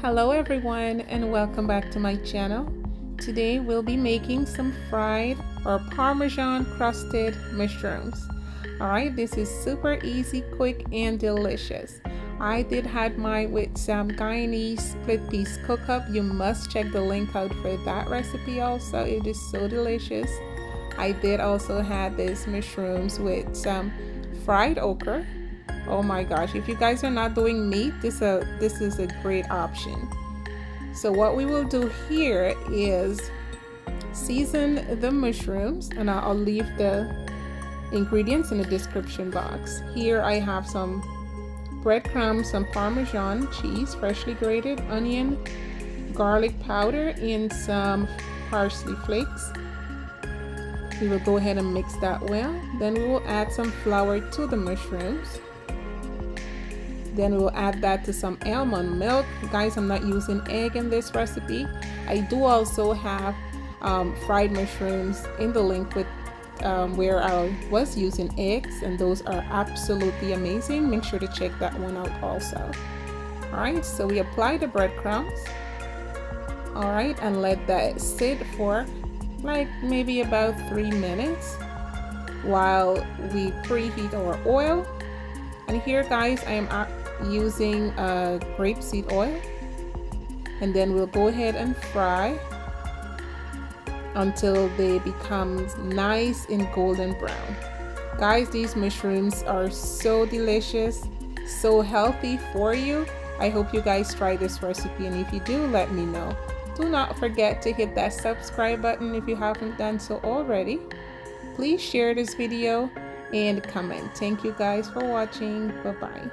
Hello everyone and welcome back to my channel. Today we'll be making some fried or parmesan crusted mushrooms. Alright, this is super easy, quick and delicious. I did had mine with some Guyanese split peas cook up. You must check the link out for that recipe also. It is so delicious. I did also have these mushrooms with some fried okra. Oh my gosh, if you guys are not doing meat, this is a great option. So what we will do here is season the mushrooms, and I'll leave the ingredients in the description box. Here I have some breadcrumbs, some Parmesan cheese, freshly grated, onion, garlic powder, and some parsley flakes. We will go ahead and mix that well. Then we will add some flour to the mushrooms. Then we'll add that to some almond milk. Guys, I'm not using egg in this recipe. I do also have fried mushrooms in the link with where I was using eggs, and those are absolutely amazing. Make sure to check that one out also. Alright, so we apply the breadcrumbs. Alright, and let that sit for like maybe about 3 minutes while we preheat our oil. And here guys, I am using grapeseed oil, and then we'll go ahead and fry until they become nice and golden brown. Guys, these mushrooms are so delicious, so healthy for you. I hope you guys try this recipe, and if you do, let me know. Do not forget to hit that subscribe button if you haven't done so already. Please share this video and comment. Thank you guys for watching. Bye bye.